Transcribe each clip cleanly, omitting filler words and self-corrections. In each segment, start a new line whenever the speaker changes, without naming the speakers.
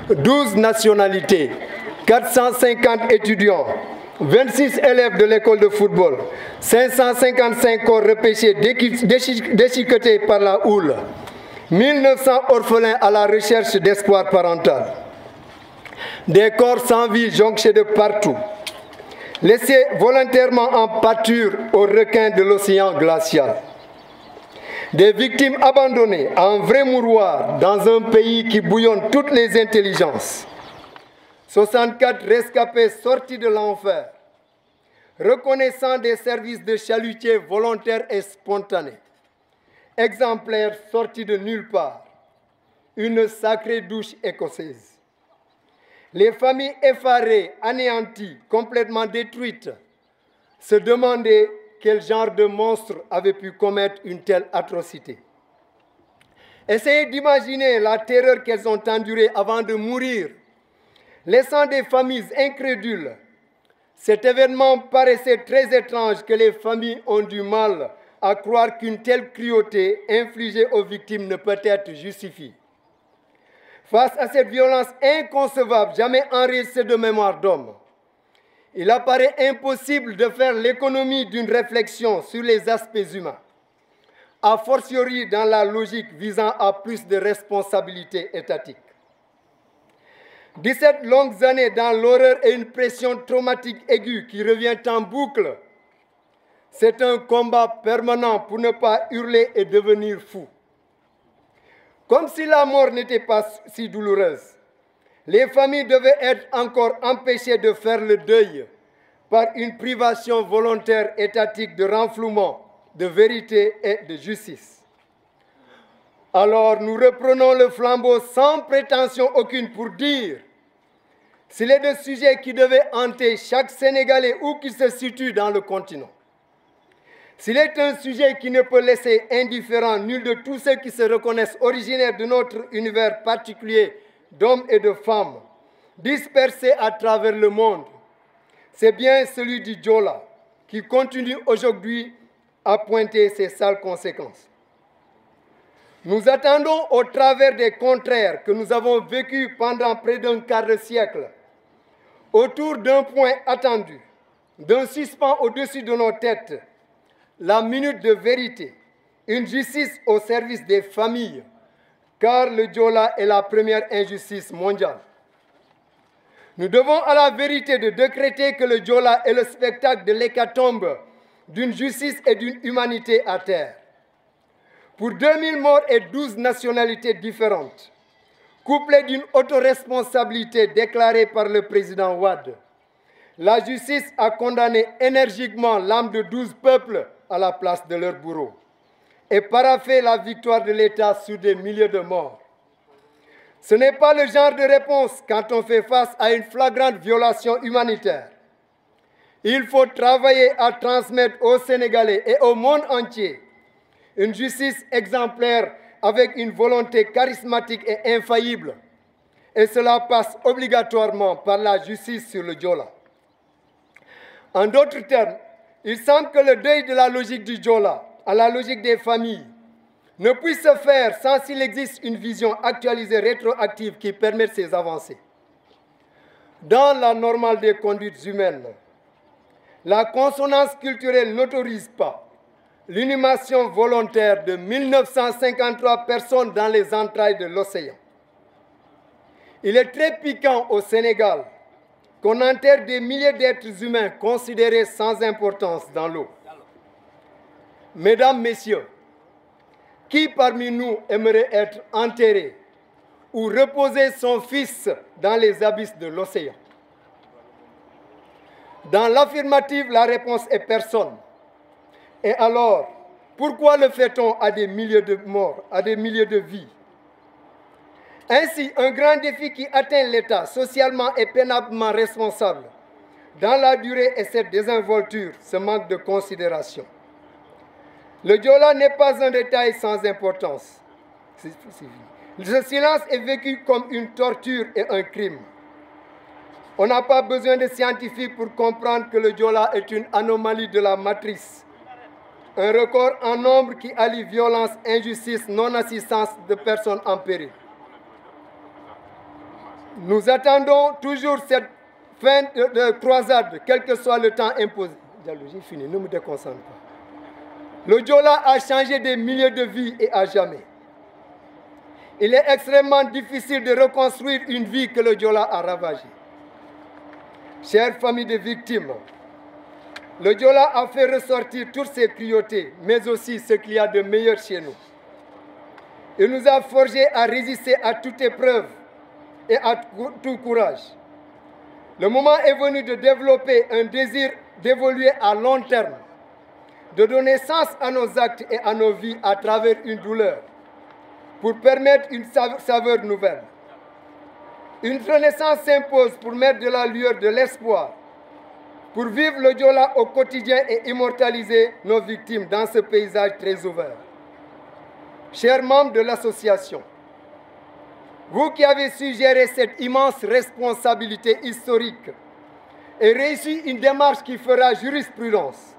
12 nationalités, 450 étudiants, 26 élèves de l'école de football, 555 corps repêchés déchiquetés par la houle, 1900 orphelins à la recherche d'espoir parental, des corps sans vie jonchés de partout, laissés volontairement en pâture aux requins de l'océan glacial. Des victimes abandonnées en vrai mouroir dans un pays qui bouillonne toutes les intelligences. 64 rescapés sortis de l'enfer, reconnaissant des services de chalutiers volontaires et spontanés, exemplaires sortis de nulle part, une sacrée douche écossaise. Les familles effarées, anéanties, complètement détruites, se demandaient quel genre de monstre avait pu commettre une telle atrocité. Essayez d'imaginer la terreur qu'elles ont endurée avant de mourir, laissant des familles incrédules. Cet événement paraissait très étrange que les familles ont du mal à croire qu'une telle cruauté infligée aux victimes ne peut être justifiée. Face à cette violence inconcevable, jamais enregistrée de mémoire d'homme, il apparaît impossible de faire l'économie d'une réflexion sur les aspects humains, a fortiori dans la logique visant à plus de responsabilité étatique. 17 longues années dans l'horreur et une pression traumatique aiguë qui revient en boucle, c'est un combat permanent pour ne pas hurler et devenir fou. Comme si la mort n'était pas si douloureuse, les familles devaient être encore empêchées de faire le deuil par une privation volontaire étatique de renflouement, de vérité et de justice. Alors nous reprenons le flambeau sans prétention aucune pour dire s'il est des sujets qui devaient hanter chaque Sénégalais où qu'il se situe dans le continent. S'il est un sujet qui ne peut laisser indifférent nul de tous ceux qui se reconnaissent originaires de notre univers particulier d'hommes et de femmes, dispersés à travers le monde, c'est bien celui du Diola qui continue aujourd'hui à pointer ses sales conséquences. Nous attendons au travers des contraires que nous avons vécus pendant près d'un quart de siècle, autour d'un point attendu, d'un suspens au-dessus de nos têtes, la minute de vérité, une justice au service des familles, car le Diola est la première injustice mondiale. Nous devons à la vérité de décréter que le Diola est le spectacle de l'hécatombe d'une justice et d'une humanité à terre. Pour 2000 morts et 12 nationalités différentes, couplées d'une autoresponsabilité déclarée par le président Wade, la justice a condamné énergiquement l'âme de 12 peuples à la place de leur bourreau et paraphé la victoire de l'État sur des milliers de morts. Ce n'est pas le genre de réponse quand on fait face à une flagrante violation humanitaire. Il faut travailler à transmettre aux Sénégalais et au monde entier une justice exemplaire avec une volonté charismatique et infaillible. Et cela passe obligatoirement par la justice sur le Diola. En d'autres termes, il semble que le deuil de la logique du Diola à la logique des familles ne puisse se faire sans s'il existe une vision actualisée rétroactive qui permette ces avancées. Dans la normale des conduites humaines, la consonance culturelle n'autorise pas l'inhumation volontaire de 1953 personnes dans les entrailles de l'océan. Il est très piquant au Sénégal qu'on enterre des milliers d'êtres humains considérés sans importance dans l'eau. Mesdames, Messieurs, qui parmi nous aimerait être enterré ou reposer son fils dans les abysses de l'océan? Dans l'affirmative, la réponse est personne. Et alors, pourquoi le fait-on à des milliers de morts, à des milliers de vies? Ainsi, un grand défi qui atteint l'État socialement et pénablement responsable dans la durée et cette désinvolture, ce manque de considération. Le Diola n'est pas un détail sans importance. Ce silence est vécu comme une torture et un crime. On n'a pas besoin de scientifiques pour comprendre que le Diola est une anomalie de la matrice. Un record en nombre qui allie violence, injustice, non-assistance de personnes en péril. Nous attendons toujours cette fin de croisade, quel que soit le temps imposé. J'ai fini, ne me déconcentre pas. Le Diola a changé des milliers de vies et à jamais. Il est extrêmement difficile de reconstruire une vie que le Diola a ravagée. Chères familles de victimes, le Diola a fait ressortir toutes ses cruautés, mais aussi ce qu'il y a de meilleur chez nous. Il nous a forgés à résister à toute épreuve et à tout courage. Le moment est venu de développer un désir d'évoluer à long terme, de donner sens à nos actes et à nos vies à travers une douleur, pour permettre une saveur nouvelle. Une renaissance s'impose pour mettre de la lueur, de l'espoir, pour vivre le Diola au quotidien et immortaliser nos victimes dans ce paysage très ouvert. Chers membres de l'association, vous qui avez su gérer cette immense responsabilité historique et réussi une démarche qui fera jurisprudence,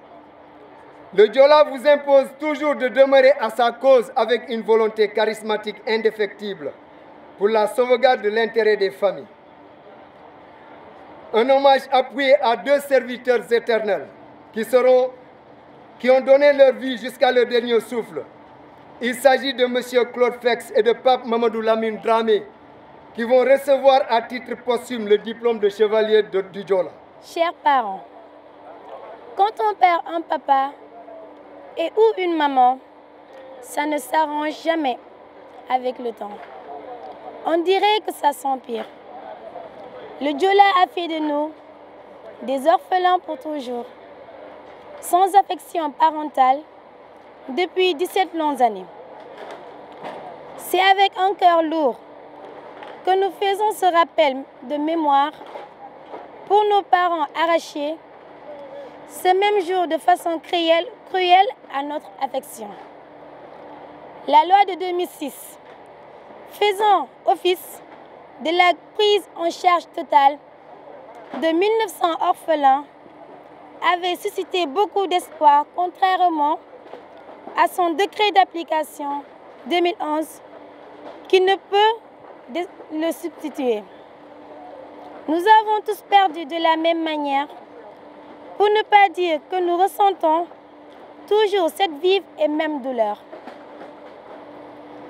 le Diola vous impose toujours de demeurer à sa cause avec une volonté charismatique indéfectible pour la sauvegarde de l'intérêt des familles. Un hommage appuyé à deux serviteurs éternels qui ont donné leur vie jusqu'à leur dernier souffle. Il s'agit de M. Claude Fex et de Pape Mamadou Lamine Dramé, qui vont recevoir à titre posthume le diplôme de chevalier du Diola.
Chers parents, quand on perd un papa et ou une maman, ça ne s'arrange jamais avec le temps. On dirait que ça s'empire. Le Diola a fait de nous des orphelins pour toujours, sans affection parentale depuis 17 longues années. C'est avec un cœur lourd que nous faisons ce rappel de mémoire pour nos parents arrachés, ce même jour de façon cruelle à notre affection. La loi de 2006, faisant office de la prise en charge totale de 1900 orphelins, avait suscité beaucoup d'espoir, contrairement à son décret d'application 2011 qui ne peut le substituer. Nous avons tous perdu de la même manière, pour ne pas dire que nous ressentons toujours cette vive et même douleur.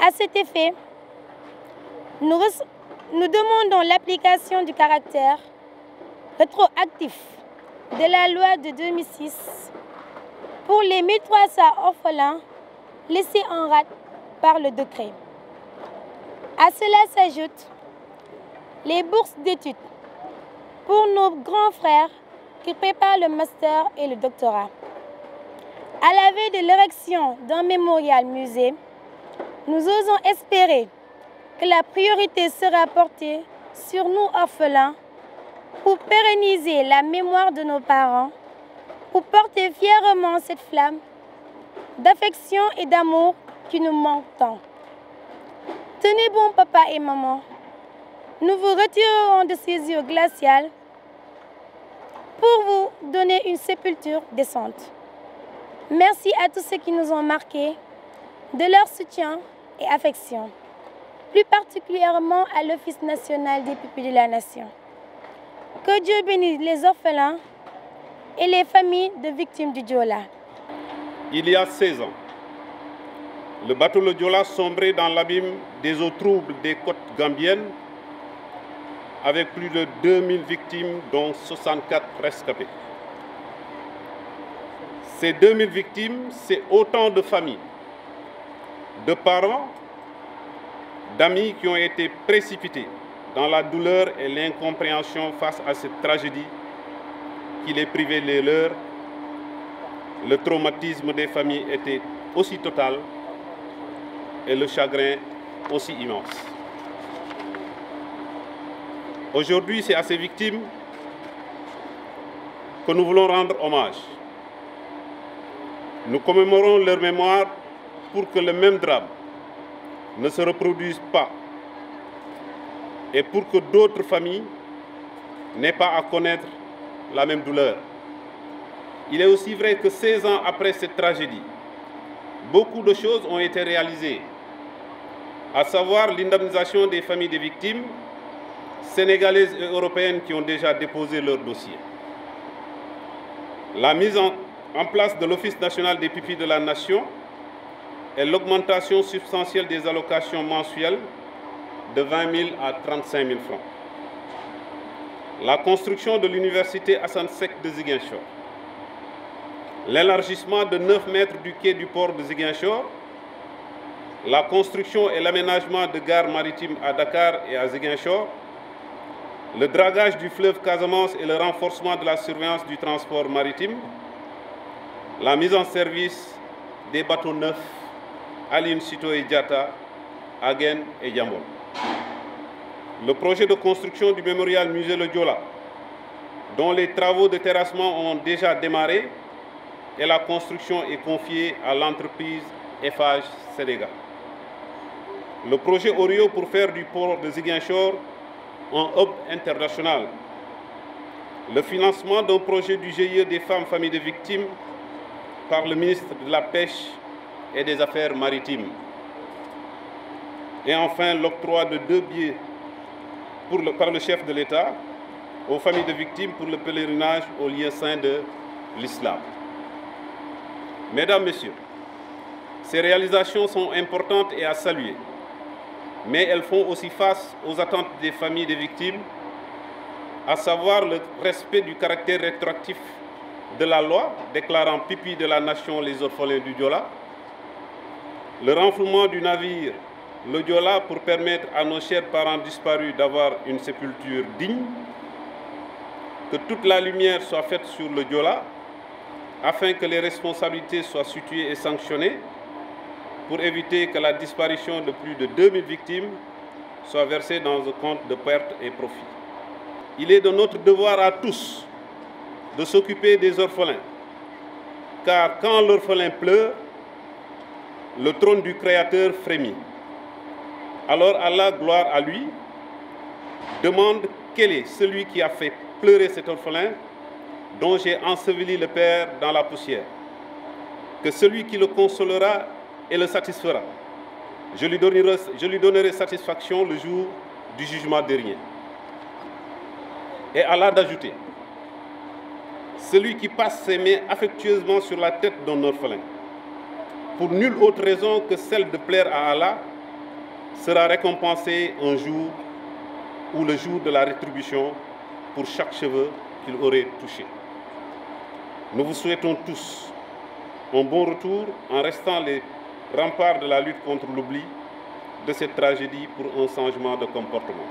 À cet effet, nous demandons l'application du caractère rétroactif de la loi de 2006 pour les 1300 orphelins laissés en rade par le décret. À cela s'ajoutent les bourses d'études pour nos grands frères qui préparent le master et le doctorat. À la veille de l'érection d'un mémorial musée, nous osons espérer que la priorité sera portée sur nous orphelins pour pérenniser la mémoire de nos parents, pour porter fièrement cette flamme d'affection et d'amour qui nous manque tant. Tenez bon, papa et maman, nous vous retirerons de ces yeux glaciales pour vous donner une sépulture décente. Merci à tous ceux qui nous ont marqués de leur soutien et affection, plus particulièrement à l'Office national des pupilles de la nation. Que Dieu bénisse les orphelins et les familles de victimes du Diola.
Il y a 16 ans, le bateau le Diola sombrait dans l'abîme des eaux troubles des côtes gambiennes avec plus de 2000 victimes, dont 64 rescapés. Ces 2000 victimes, c'est autant de familles, de parents, d'amis qui ont été précipités dans la douleur et l'incompréhension face à cette tragédie qui les privait des leurs. Le traumatisme des familles était aussi total et le chagrin aussi immense. Aujourd'hui, c'est à ces victimes que nous voulons rendre hommage. Nous commémorons leur mémoire pour que le même drame ne se reproduise pas et pour que d'autres familles n'aient pas à connaître la même douleur. Il est aussi vrai que 16 ans après cette tragédie, beaucoup de choses ont été réalisées, à savoir l'indemnisation des familles des victimes, sénégalaises et européennes qui ont déjà déposé leur dossier. La mise en place de l'Office national des pupilles de la nation et l'augmentation substantielle des allocations mensuelles de 20 000 à 35 000 francs. La construction de l'université Assane Seck de Ziguinchor. L'élargissement de 9 mètres du quai du port de Ziguinchor. La construction et l'aménagement de gares maritimes à Dakar et à Ziguinchor. Le dragage du fleuve Casamance et le renforcement de la surveillance du transport maritime. La mise en service des bateaux neufs Aline Sitoé Diatta, Agen et Yambol. Le projet de construction du mémorial musée Le Diola, dont les travaux de terrassement ont déjà démarré et la construction est confiée à l'entreprise Eiffage Sénégal. Le projet Orio pour faire du port de Ziguinchor un hub international. Le financement d'un projet du GIE des femmes familles de victimes par le ministre de la Pêche et des Affaires maritimes. Et enfin, l'octroi de 2 billets par le chef de l'État aux familles de victimes pour le pèlerinage au lieu saint de l'islam. Mesdames, Messieurs, ces réalisations sont importantes et à saluer, mais elles font aussi face aux attentes des familles des victimes, à savoir le respect du caractère rétroactif de la loi déclarant pupilles de la nation les orphelins du Diola, le renflouement du navire Le Diola pour permettre à nos chers parents disparus d'avoir une sépulture digne, que toute la lumière soit faite sur le Diola, afin que les responsabilités soient situées et sanctionnées, pour éviter que la disparition de plus de 2000 victimes soit versée dans un compte de pertes et profits. Il est de notre devoir à tous de s'occuper des orphelins, car quand l'orphelin pleure, le trône du Créateur frémit. Alors Allah, gloire à lui, demande quel est celui qui a fait pleurer cet orphelin dont j'ai enseveli le père dans la poussière. Que celui qui le consolera et le satisfera. Je lui donnerai satisfaction le jour du jugement dernier. Et Allah d'ajouter, celui qui passe ses mains affectueusement sur la tête d'un orphelin, pour nulle autre raison que celle de plaire à Allah, sera récompensé un jour ou le jour de la rétribution pour chaque cheveu qu'il aurait touché. Nous vous souhaitons tous un bon retour en restant les remparts de la lutte contre l'oubli de cette tragédie pour un changement de comportement.